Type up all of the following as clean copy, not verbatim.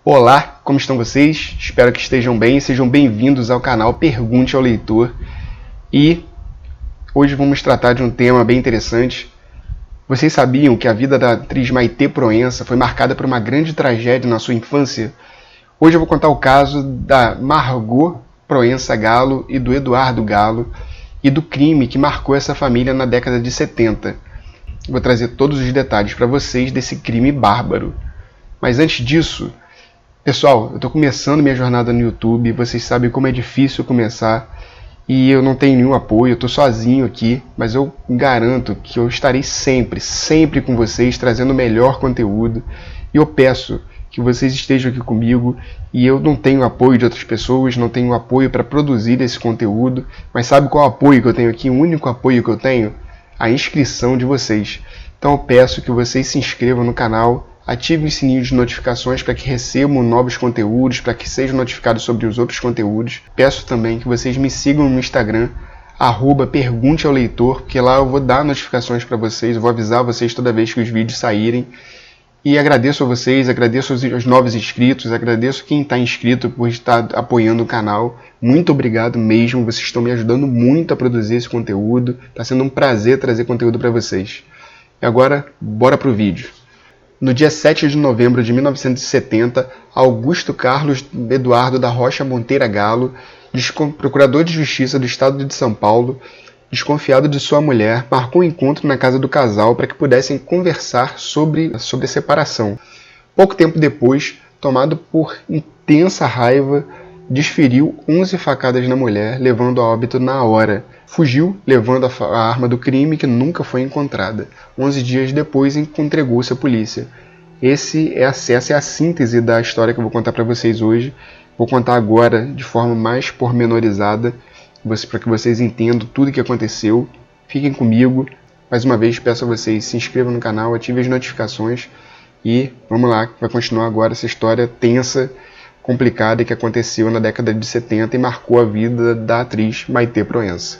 Olá, como estão vocês? Espero que estejam bem e sejam bem-vindos ao canal Pergunte ao Leitor. E hoje vamos tratar de um tema bem interessante. Vocês sabiam que a vida da atriz Maitê Proença foi marcada por uma grande tragédia na sua infância? Hoje eu vou contar o caso da Margot Proença Galo e do Eduardo Galo e do crime que marcou essa família na década de 70. Vou trazer todos os detalhes para vocês desse crime bárbaro. Mas antes disso, pessoal, eu estou começando minha jornada no YouTube, vocês sabem como é difícil começar e eu não tenho nenhum apoio, eu estou sozinho aqui, mas eu garanto que eu estarei sempre com vocês, trazendo o melhor conteúdo, e eu peço que vocês estejam aqui comigo, e eu não tenho apoio de outras pessoas, não tenho apoio para produzir esse conteúdo, mas sabe qual apoio que eu tenho aqui? O único apoio que eu tenho? A inscrição de vocês. Então eu peço que vocês se inscrevam no canal, ativem o sininho de notificações para que recebam novos conteúdos, para que sejam notificados sobre os outros conteúdos. Peço também que vocês me sigam no Instagram, @pergunte ao leitor, porque lá eu vou dar notificações para vocês, eu vou avisar vocês toda vez que os vídeos saírem. E agradeço a vocês, agradeço aos novos inscritos, agradeço quem está inscrito por estar apoiando o canal. Muito obrigado mesmo, vocês estão me ajudando muito a produzir esse conteúdo. Está sendo um prazer trazer conteúdo para vocês. E agora, bora pro vídeo. No dia 7 de novembro de 1970, Augusto Carlos Eduardo da Rocha Monteira Galo, procurador de justiça do estado de São Paulo, desconfiado de sua mulher, marcou um encontro na casa do casal para que pudessem conversar sobre a separação. Pouco tempo depois, tomado por intensa raiva, desferiu 11 facadas na mulher, levando a óbito na hora. Fugiu, levando a arma do crime que nunca foi encontrada. 11 dias depois, entregou-se à polícia. Essa é a síntese da história que eu vou contar para vocês hoje. Vou contar agora de forma mais pormenorizada, para que vocês entendam tudo o que aconteceu. Fiquem comigo. Mais uma vez, peço a vocês se inscrevam no canal, ativem as notificações e vamos lá, vai continuar agora essa história tensa, complicada que aconteceu na década de 70 e marcou a vida da atriz Maitê Proença.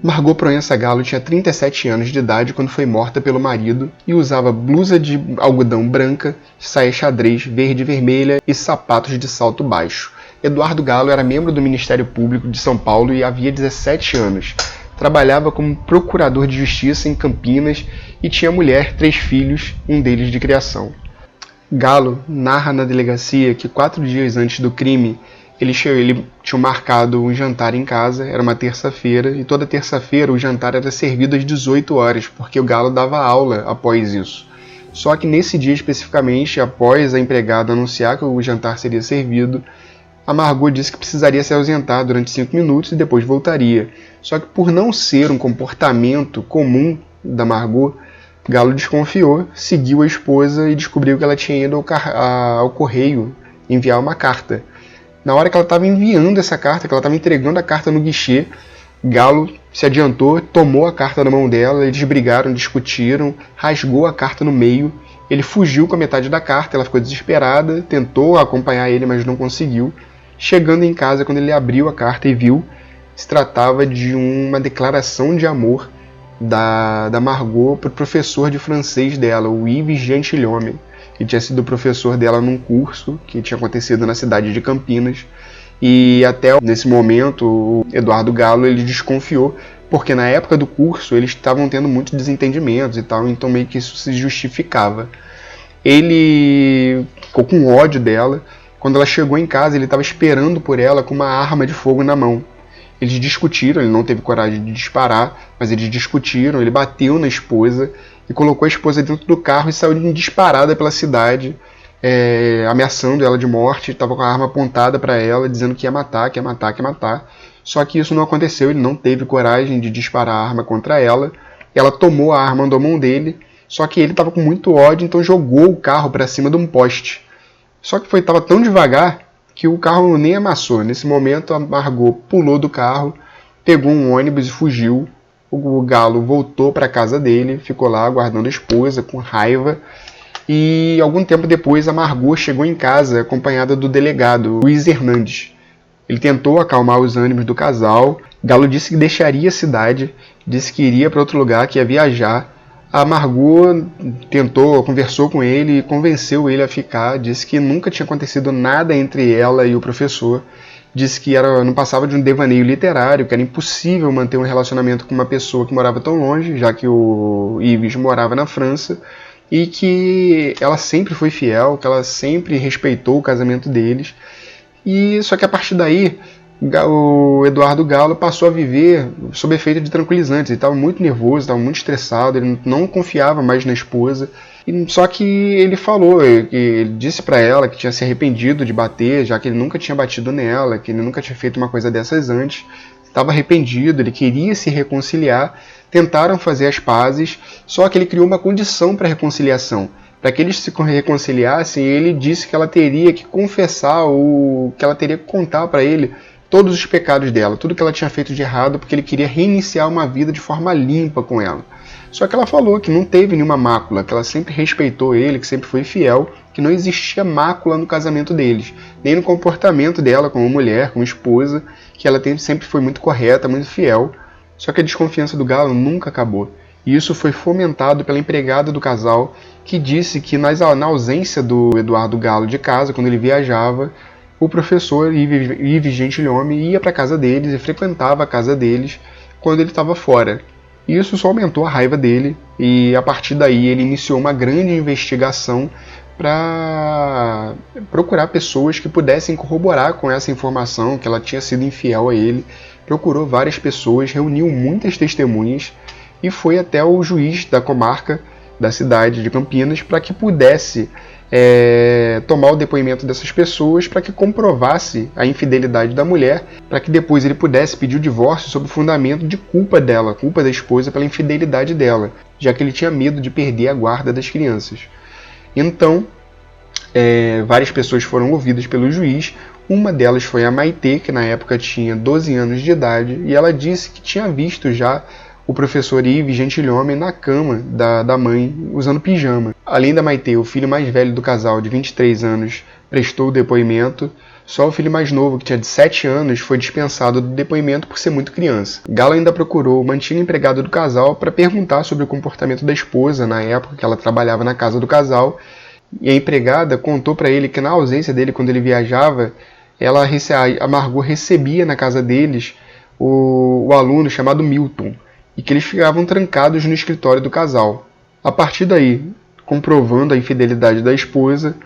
Margot Proença Galo tinha 37 anos de idade quando foi morta pelo marido e usava blusa de algodão branca, saia xadrez verde e vermelha e sapatos de salto baixo. Eduardo Galo era membro do Ministério Público de São Paulo e havia 17 anos. Trabalhava como procurador de justiça em Campinas e tinha mulher, 3 filhos, um deles de criação. Galo narra na delegacia que 4 dias antes do crime, ele tinha marcado um jantar em casa, era uma terça-feira, e toda terça-feira o jantar era servido às 18 horas, porque o Galo dava aula após isso. Só que nesse dia especificamente, após a empregada anunciar que o jantar seria servido, a Margot disse que precisaria se ausentar durante 5 minutos e depois voltaria. Só que por não ser um comportamento comum da Margot, Galo desconfiou, seguiu a esposa e descobriu que ela tinha ido ao correio enviar uma carta. Na hora que ela estava enviando essa carta, que ela estava entregando a carta no guichê, Galo se adiantou, tomou a carta na mão dela, eles brigaram, discutiram, rasgou a carta no meio, ele fugiu com a metade da carta, ela ficou desesperada, tentou acompanhar ele, mas não conseguiu. Chegando em casa, quando ele abriu a carta e viu, se tratava de uma declaração de amor da Margot para o professor de francês dela, o Yves Gentilhomme, que tinha sido professor dela num curso que tinha acontecido na cidade de Campinas. E até nesse momento, o Eduardo Galo ele desconfiou, porque na época do curso eles estavam tendo muitos desentendimentos e tal, então meio que isso se justificava. Ele ficou com ódio dela. Quando ela chegou em casa, ele estava esperando por ela com uma arma de fogo na mão. Eles discutiram, ele não teve coragem de disparar, mas eles discutiram, ele bateu na esposa e colocou a esposa dentro do carro e saiu disparada pela cidade, ameaçando ela de morte, estava com a arma apontada para ela, dizendo que ia matar, que ia matar, que ia matar. Só que isso não aconteceu, ele não teve coragem de disparar a arma contra ela, ela tomou a arma da mão dele, só que ele estava com muito ódio, então jogou o carro para cima de um poste. Só que estava tão devagar que o carro nem amassou. Nesse momento a Margot pulou do carro, pegou um ônibus e fugiu. O Galo voltou para a casa dele, ficou lá aguardando a esposa com raiva. E algum tempo depois a Margot chegou em casa acompanhada do delegado Luiz Hernandes. Ele tentou acalmar os ânimos do casal. Galo disse que deixaria a cidade, disse que iria para outro lugar, que ia viajar. A Margot conversou com ele e convenceu ele a ficar, disse que nunca tinha acontecido nada entre ela e o professor, disse que não passava de um devaneio literário, que era impossível manter um relacionamento com uma pessoa que morava tão longe, já que o Yves morava na França, e que ela sempre foi fiel, que ela sempre respeitou o casamento deles. E só que a partir daí o Eduardo Galo passou a viver sob efeito de tranquilizantes. Ele estava muito nervoso, estava muito estressado, ele não confiava mais na esposa. Só que ele ele disse para ela que tinha se arrependido de bater, já que ele nunca tinha batido nela, que ele nunca tinha feito uma coisa dessas antes. Estava arrependido, ele queria se reconciliar, tentaram fazer as pazes, só que ele criou uma condição para a reconciliação. Para que eles se reconciliassem, ele disse que ela teria que confessar, ou que ela teria que contar para ele todos os pecados dela, tudo que ela tinha feito de errado, porque ele queria reiniciar uma vida de forma limpa com ela. Só que ela falou que não teve nenhuma mácula, que ela sempre respeitou ele, que sempre foi fiel, que não existia mácula no casamento deles, nem no comportamento dela como mulher, como esposa, que ela sempre foi muito correta, muito fiel. Só que a desconfiança do Galo nunca acabou. E isso foi fomentado pela empregada do casal, que disse que na ausência do Eduardo Galo de casa, quando ele viajava, o professor Yves Gentilhomme ia para a casa deles e frequentava a casa deles quando ele estava fora. Isso só aumentou a raiva dele e a partir daí ele iniciou uma grande investigação para procurar pessoas que pudessem corroborar com essa informação que ela tinha sido infiel a ele. Procurou várias pessoas, reuniu muitas testemunhas e foi até o juiz da comarca da cidade de Campinas para que pudesse tomar o depoimento dessas pessoas, para que comprovasse a infidelidade da mulher, para que depois ele pudesse pedir o divórcio sob o fundamento de culpa dela, culpa da esposa pela infidelidade dela, já que ele tinha medo de perder a guarda das crianças. Então, várias pessoas foram ouvidas pelo juiz. Uma delas foi a Maitê, que na época tinha 12 anos de idade, e ela disse que tinha visto já o professor Yves Gentilhomme na cama da mãe, usando pijama. Além da Maitê, o filho mais velho do casal, de 23 anos, prestou o depoimento. Só o filho mais novo, que tinha de 7 anos, foi dispensado do depoimento por ser muito criança. Galo ainda procurou uma antiga empregada do casal para perguntar sobre o comportamento da esposa na época que ela trabalhava na casa do casal. E a empregada contou para ele que na ausência dele, quando ele viajava, a Margot recebia na casa deles o aluno chamado Milton, e que eles ficavam trancados no escritório do casal. A partir daí, comprovando a infidelidade da esposa,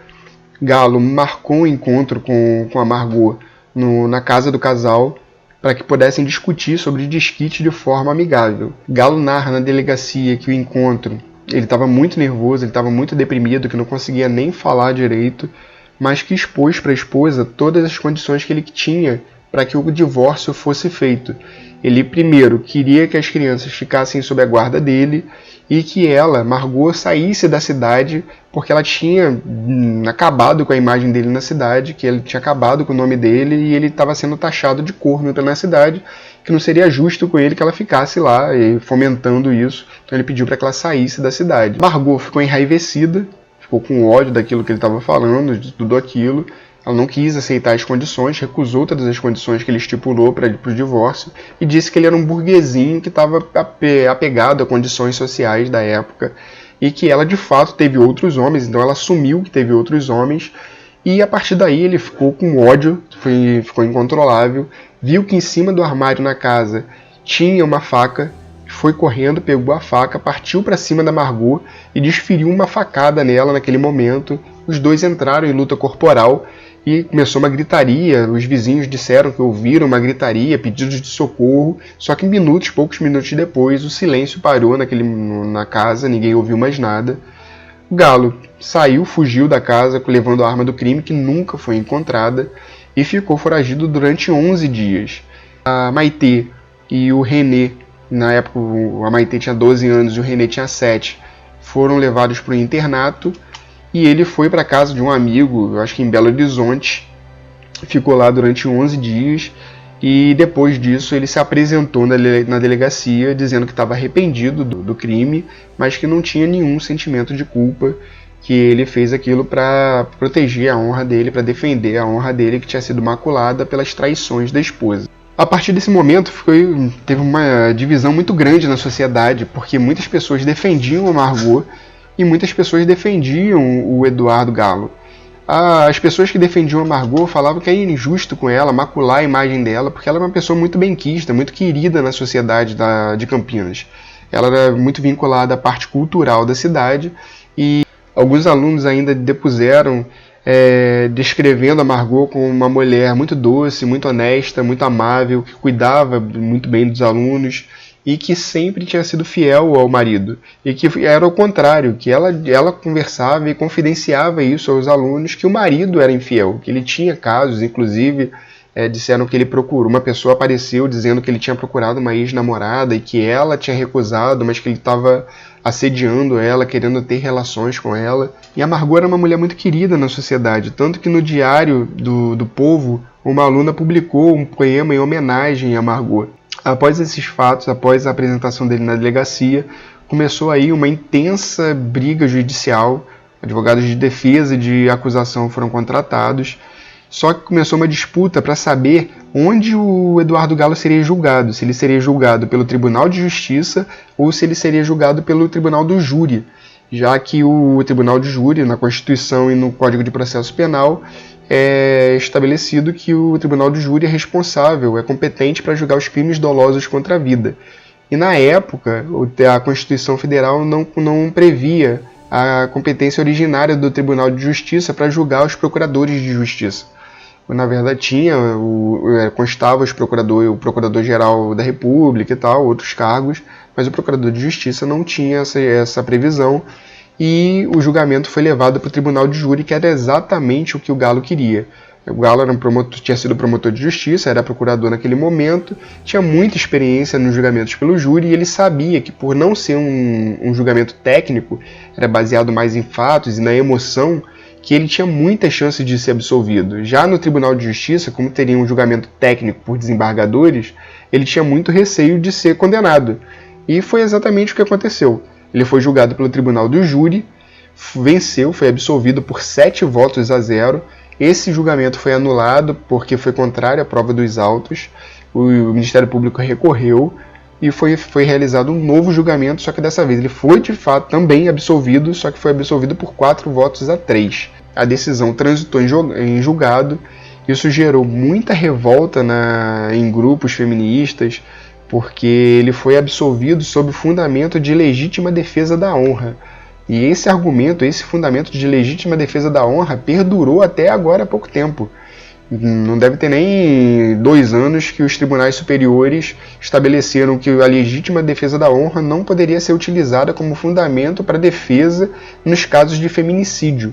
Galo marcou um encontro com a Margot na casa do casal para que pudessem discutir sobre desquite de forma amigável. Galo narra na delegacia que o encontro, ele estava muito nervoso, ele estava muito deprimido, que não conseguia nem falar direito, mas que expôs para a esposa todas as condições que ele tinha para que o divórcio fosse feito. Ele primeiro queria que as crianças ficassem sob a guarda dele e que ela, Margot, saísse da cidade porque ela tinha acabado com a imagem dele na cidade, que ele tinha acabado com o nome dele e ele estava sendo taxado de corno na cidade, que não seria justo com ele que ela ficasse lá e fomentando isso. Então ele pediu para que ela saísse da cidade. Margot ficou enraivecida, ficou com ódio daquilo que ele estava falando, de tudo aquilo. Ela não quis aceitar as condições, recusou todas as condições que ele estipulou para o divórcio e disse que ele era um burguesinho que estava apegado a condições sociais da época e que ela de fato teve outros homens, então ela assumiu que teve outros homens e a partir daí ele ficou com ódio, ficou incontrolável, viu que em cima do armário na casa tinha uma faca, foi correndo, pegou a faca, partiu para cima da Margot e desferiu uma facada nela naquele momento. Os dois entraram em luta corporal e começou uma gritaria. Os vizinhos disseram que ouviram uma gritaria, pedidos de socorro, só que poucos minutos depois, o silêncio parou na casa, ninguém ouviu mais nada. O Galo fugiu da casa levando a arma do crime, que nunca foi encontrada, e ficou foragido durante 11 dias. A Maitê e o René, na época a Maitê tinha 12 anos e o René tinha 7, foram levados para o internato. E ele foi para a casa de um amigo, eu acho que em Belo Horizonte, ficou lá durante 11 dias e depois disso ele se apresentou na delegacia dizendo que estava arrependido do crime, mas que não tinha nenhum sentimento de culpa, que ele fez aquilo para proteger a honra dele, para defender a honra dele que tinha sido maculada pelas traições da esposa. A partir desse momento teve uma divisão muito grande na sociedade, porque muitas pessoas defendiam a Margot e muitas pessoas defendiam o Eduardo Galo. As pessoas que defendiam a Margot falavam que era injusto com ela, macular a imagem dela, porque ela era uma pessoa muito benquista, muito querida na sociedade de Campinas. Ela era muito vinculada à parte cultural da cidade e alguns alunos ainda depuseram descrevendo a Margot como uma mulher muito doce, muito honesta, muito amável, que cuidava muito bem dos alunos e que sempre tinha sido fiel ao marido. E que era o contrário, que ela conversava e confidenciava isso aos alunos, que o marido era infiel, que ele tinha casos, inclusive disseram que ele procurou, uma pessoa apareceu dizendo que ele tinha procurado uma ex-namorada e que ela tinha recusado, mas que ele estava assediando ela, querendo ter relações com ela. E a Margot era uma mulher muito querida na sociedade, tanto que no Diário do Povo, uma aluna publicou um poema em homenagem a Margot. Após esses fatos, após a apresentação dele na delegacia, começou aí uma intensa briga judicial, advogados de defesa e de acusação foram contratados, só que começou uma disputa para saber onde o Eduardo Galo seria julgado, se ele seria julgado pelo Tribunal de Justiça ou se ele seria julgado pelo Tribunal do Júri, já que o Tribunal de Júri, na Constituição e no Código de Processo Penal, é estabelecido que o Tribunal do Júri é responsável, é competente para julgar os crimes dolosos contra a vida. E na época, a Constituição Federal não previa a competência originária do Tribunal de Justiça para julgar os procuradores de justiça. Na verdade constava o Procurador-Geral da República e tal, outros cargos, mas o Procurador de Justiça não tinha essa previsão e o julgamento foi levado para o Tribunal de Júri, que era exatamente o que o Galo queria. O Galo tinha sido promotor de justiça, era procurador naquele momento, tinha muita experiência nos julgamentos pelo júri e ele sabia que por não ser um julgamento técnico, era baseado mais em fatos e na emoção, que ele tinha muita chance de ser absolvido. Já no Tribunal de Justiça, como teria um julgamento técnico por desembargadores, ele tinha muito receio de ser condenado. E foi exatamente o que aconteceu. Ele foi julgado pelo Tribunal do Júri, venceu, foi absolvido por 7 votos a 0. Esse julgamento foi anulado porque foi contrário à prova dos autos. O Ministério Público recorreu e foi realizado um novo julgamento, só que dessa vez ele foi de fato também absolvido, só que foi absolvido por 4 votos a 3. A decisão transitou em julgado, isso gerou muita revolta em grupos feministas, porque ele foi absolvido sob o fundamento de legítima defesa da honra. E esse argumento, esse fundamento de legítima defesa da honra perdurou até agora há pouco tempo. Não deve ter nem 2 anos que os tribunais superiores estabeleceram que a legítima defesa da honra não poderia ser utilizada como fundamento para defesa nos casos de feminicídio.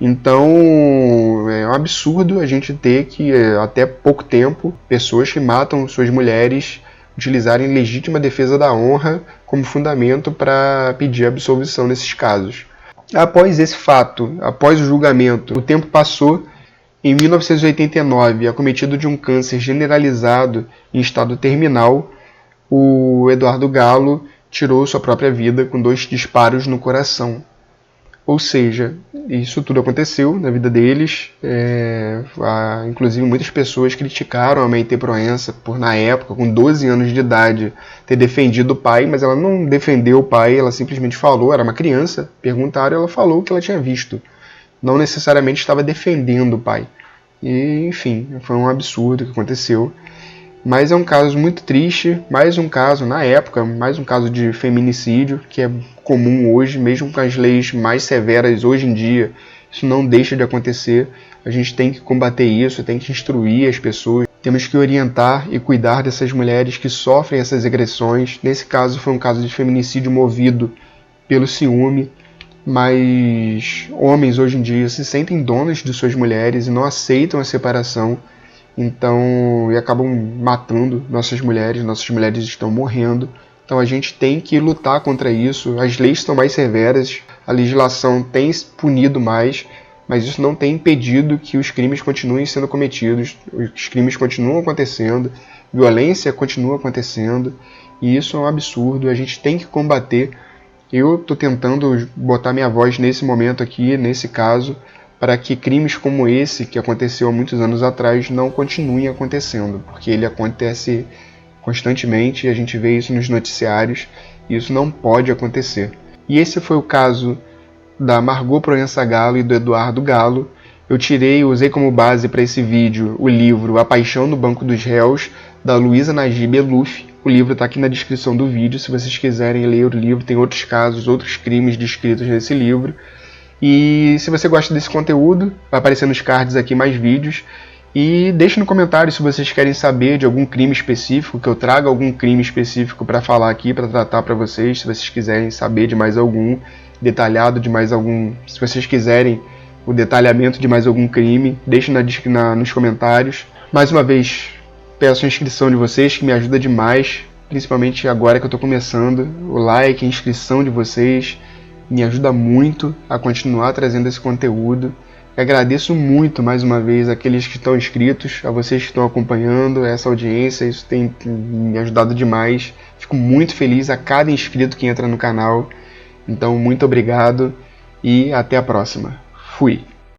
Então é um absurdo a gente ter que, até pouco tempo, pessoas que matam suas mulheres utilizarem legítima defesa da honra como fundamento para pedir absolvição nesses casos. Após esse fato, após o julgamento, o tempo passou. Em 1989, acometido de um câncer generalizado em estado terminal, o Eduardo Galo tirou sua própria vida com 2 disparos no coração. Ou seja, isso tudo aconteceu na vida deles. Inclusive, muitas pessoas criticaram a Maite Proença por, na época, com 12 anos de idade, ter defendido o pai, mas ela não defendeu o pai, ela simplesmente falou, era uma criança, perguntaram e ela falou o que ela tinha visto. Não necessariamente estava defendendo o pai. E, enfim, foi um absurdo que aconteceu. Mas é um caso muito triste, mais um caso, na época, mais um caso de feminicídio, que é comum hoje, mesmo com as leis mais severas hoje em dia, isso não deixa de acontecer. A gente tem que combater isso, tem que instruir as pessoas, temos que orientar e cuidar dessas mulheres que sofrem essas agressões. Nesse caso foi um caso de feminicídio movido pelo ciúme, mas homens hoje em dia se sentem donos de suas mulheres e não aceitam a separação, então e acabam matando nossas mulheres estão morrendo. Então a gente tem que lutar contra isso. As leis estão mais severas, a legislação tem punido mais, mas isso não tem impedido que os crimes continuem sendo cometidos, os crimes continuam acontecendo, violência continua acontecendo, e isso é um absurdo, a gente tem que combater. Eu estou tentando botar minha voz nesse momento aqui, nesse caso, para que crimes como esse, que aconteceu há muitos anos atrás, não continuem acontecendo, porque ele acontece constantemente e a gente vê isso nos noticiários e isso não pode acontecer. E esse foi o caso da Margot Proença Galo e do Eduardo Galo. Eu usei como base para esse vídeo o livro A Paixão no Banco dos Réus, da Luísa Najib Eluf. O livro está aqui na descrição do vídeo, se vocês quiserem ler o livro, tem outros casos, outros crimes descritos nesse livro. E se você gosta desse conteúdo, vai aparecer nos cards aqui mais vídeos. E deixe no comentário se vocês querem saber de algum crime específico, que eu traga algum crime específico para falar aqui, para tratar para vocês. Se vocês quiserem saber de mais algum, detalhado de mais algum, se vocês quiserem o detalhamento de mais algum crime, deixe nos comentários. Mais uma vez, peço a inscrição de vocês, que me ajuda demais, principalmente agora que eu estou começando. O like, a inscrição de vocês me ajuda muito a continuar trazendo esse conteúdo. E agradeço muito mais uma vez àqueles que estão inscritos, a vocês que estão acompanhando essa audiência, isso tem me ajudado demais. Fico muito feliz a cada inscrito que entra no canal. Então, muito obrigado e até a próxima. Fui!